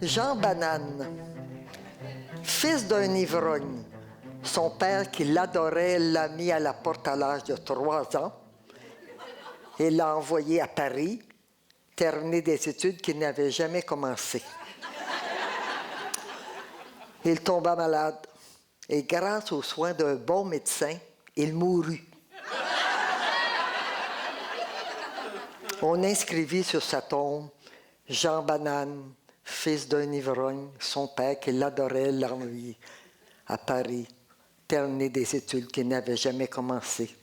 Jean Banane, fils d'un ivrogne, son père, qui l'adorait, l'a mis à la porte à l'âge de 3 ans et l'a envoyé à Paris, terminer des études qu'il n'avait jamais commencées. Il tomba malade et grâce aux soins d'un bon médecin, il mourut. On inscrivit sur sa tombe Jean Banane, fils d'un ivrogne, son père qui l'adorait, l'a envoyé à Paris, terminer des études qu'il n'avait jamais commencées.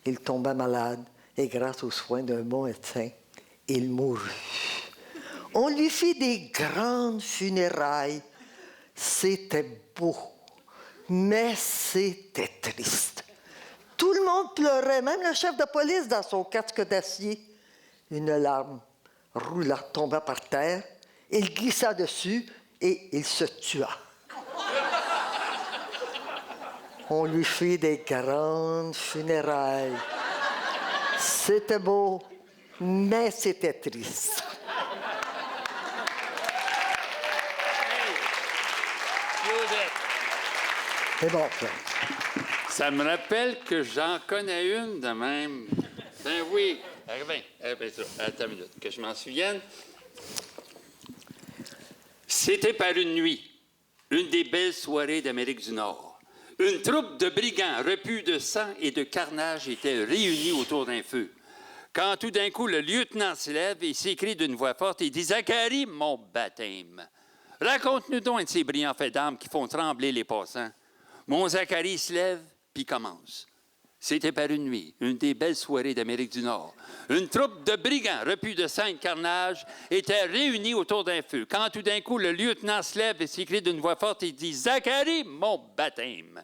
Il tomba malade et grâce aux soins d'un bon médecin, il mourut. On lui fit des grandes funérailles. C'était beau, mais c'était triste. Tout le monde pleurait, même le chef de police dans son casque d'acier. Une larme roula, tomba par terre, il glissa dessus et il se tua. On lui fit des grandes funérailles. C'était beau, mais c'était triste. C'est bon, ça. Ça me rappelle que j'en connais une de même. Ben oui. Attends une minute, que je m'en souvienne. C'était par une nuit, une des belles soirées d'Amérique du Nord. Une troupe de brigands repus de sang et de carnage était réunie autour d'un feu. Quand tout d'un coup, le lieutenant se lève et s'écrie d'une voix forte et dit « Zacharie, mon baptême! Raconte-nous donc un de ces brillants faits d'armes qui font trembler les passants. » Mon Zacharie se lève, puis commence. C'était par une nuit, une des belles soirées d'Amérique du Nord. Une troupe de brigands repus de sang et de carnage était réunie autour d'un feu. Quand tout d'un coup, le lieutenant se lève et s'écrie d'une voix forte et dit « Zacharie, mon baptême!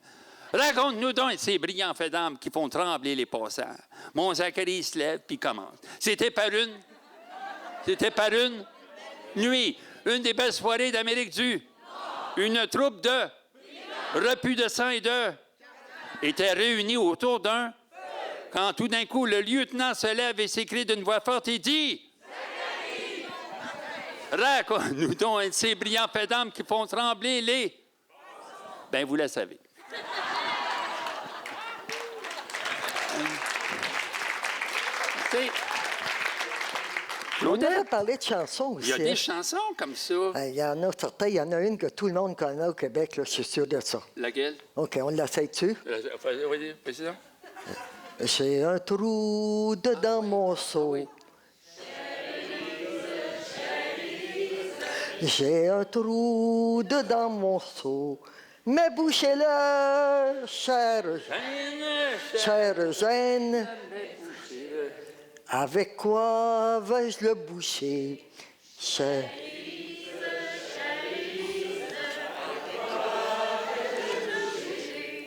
Raconte-nous donc ces brillants faits d'armes qui font trembler les passants. » Mon Zacharie se lève puis commence. C'était par une nuit, une des belles soirées d'Amérique du Nord. Une troupe de repus de sang et de était réunis autour d'un feu. Quand tout d'un coup, le lieutenant se lève et s'écrie d'une voix forte et dit « Raconte-nous donc un de ces brillants faits d'armes qui font trembler les... » Ben, vous la savez. On avait parlé de chansons aussi. Il y a des chansons comme ça. Il y en a certains. Il y en a une que tout le monde connaît au Québec, là, je suis sûr de ça. Laquelle? OK, on l'essaye dessus. Oui, fais ça. J'ai un trou dedans mon seau. J'ai un trou dedans mon seau. Mais bouchez-le, chère Jeanne. Avec quoi vais-je le boucher, chère?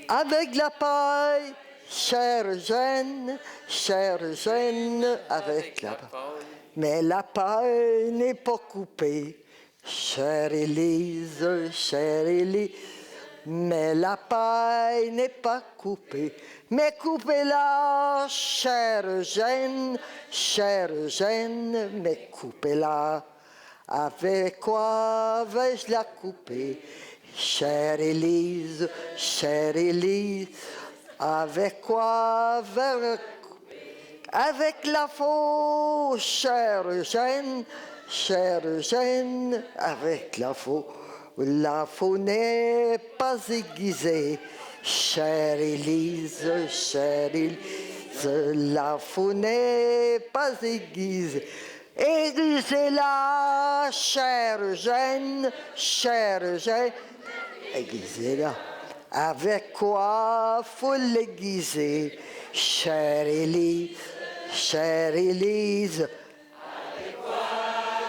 Avec la paille, chère Jeanne, avec la paille. Mais la paille n'est pas coupée, chère Élise, mais la paille n'est pas coupée. Mais coupez-la, chère Jeanne, mais coupez-la. Avec quoi vais-je la couper? Chère Élise, avec quoi vais-je la couper? Avec la faux, chère Jeanne, avec la faux. La faux n'est pas aiguisée, chère Élise, la faux n'est pas aiguisée. Aiguisez-la, chère Jeanne, aiguisez-la. Avec quoi faut l'aiguiser, chère Élise, Avec quoi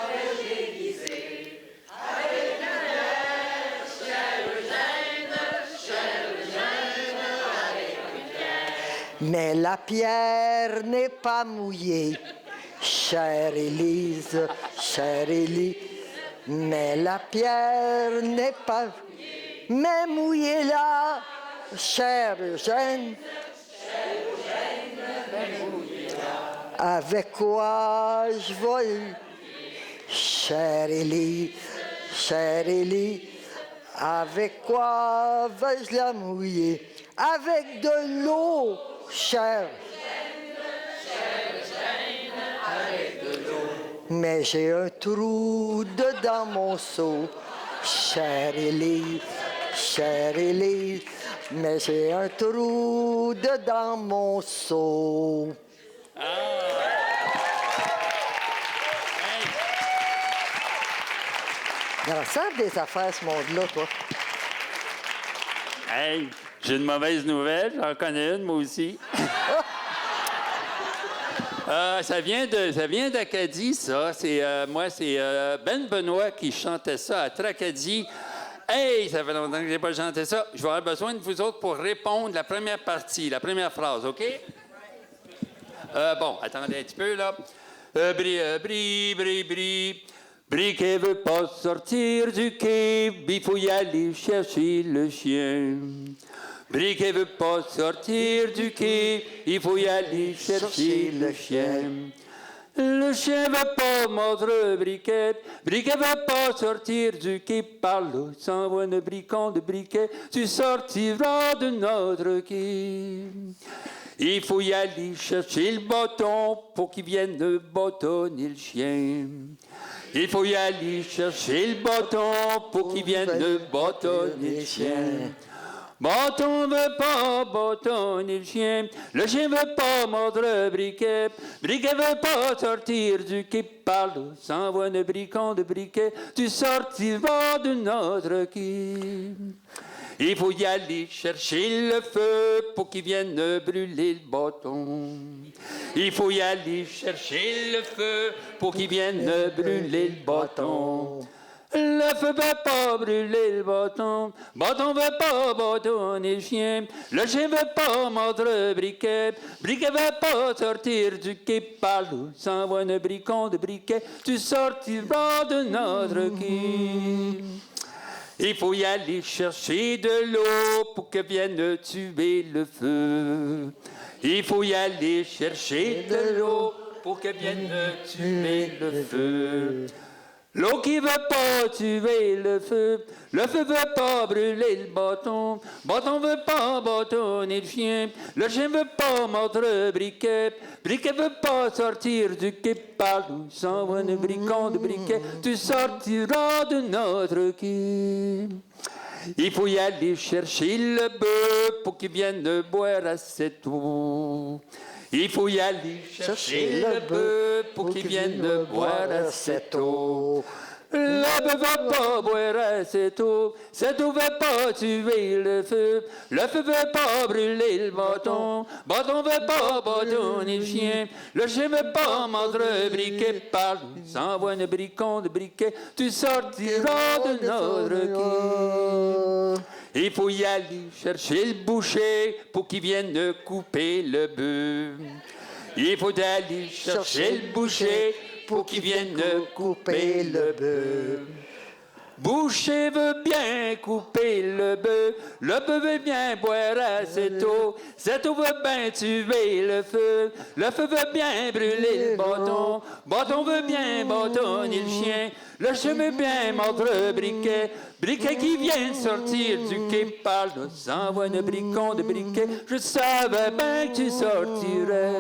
vais-je l'aiguiser? Avec la pierre, chère Jeanne, avec une pierre. Mais la pierre n'est pas mouillée, chère Élise, mais la pierre n'est pas mouillée. Mais mouillez-la, chère Jeanne, avec quoi je vais, chère Élie, avec quoi vais-je la mouiller? Avec de l'eau, chère. Mais j'ai un trou dedans mon seau, chère Élie, mais j'ai un trou dedans mon seau. Il en sort des affaires, ce monde-là, toi. Hey, j'ai une mauvaise nouvelle, j'en connais une, moi aussi. Ça vient d'Acadie, ça. C'est Ben Benoît qui chantait ça à Tracadie. Hey, ça fait longtemps que j'ai pas chanté ça. Je vais avoir besoin de vous autres pour répondre la première partie, la première phrase, OK? Bon, attendez un petit peu, là. Briquet veut pas sortir du quai, il faut y aller chercher le chien. Briquet veut pas sortir du quai, il faut y aller chercher le chien. Le chien veut pas mordre Briquet, Briquet veut pas sortir du quai, par là s'envoie un bricon de Briquet, tu sortiras de notre quai. Il faut y aller chercher le bâton pour qu'il vienne bâtonner le chien. Il faut y aller chercher le bâton pour qu'il vienne bâtonner le chien. Bâton veut pas bâtonner le chien veut pas mordre Briquet, Briquet veut pas sortir du quai, par là s'envoie un bricon de Briquet, tu sortiras de notre quai. Il faut y aller chercher le feu pour qu'il vienne brûler le bâton. Il faut y aller chercher le feu pour qu'il vienne brûler le bâton. Le feu veut pas brûler le bâton veut pas bâtonner le chien veut pas mordre Briquet, Briquet veut pas sortir du quai, par là s'envoie un bricon de Briquet, tu sortiras de notre quai. Il faut y aller chercher de l'eau pour que vienne tuer le feu. Il faut y aller chercher de l'eau pour que vienne tuer le feu. L'eau qui veut pas tuer le feu veut pas brûler le bâton veut pas bâtonner le chien veut pas mordre Briquet, Briquet veut pas sortir du quai, par là s'envoie un bricon de Briquet, tu sortiras de notre quai. Il faut y aller chercher le bœuf pour qu'il vienne boire à cette eau. Il faut y aller chercher le bœuf pour qu'il vienne boire à cette eau. Le bœuf veut pas boire à cette eau veut pas tuer le feu veut pas brûler le bâton veut pas bâtonner le chien veut pas mordre Briquet, par là s'envoie un bricon de Briquet, tu sortiras de notre quai. Il faut y aller chercher le boucher pour qu'il vienne couper le bœuf. Il faut aller chercher le boucher pour qu'il vienne couper le bœuf. Boucher veut bien couper le bœuf veut bien boire à cette eau veut bien tuer le feu veut bien brûler le bâton veut bien bâtonner le chien veut bien mordre Briquet, Briquet qui vient sortir du quai, par là s'envoie un bricon de Briquet, je savais bien que tu sortirais.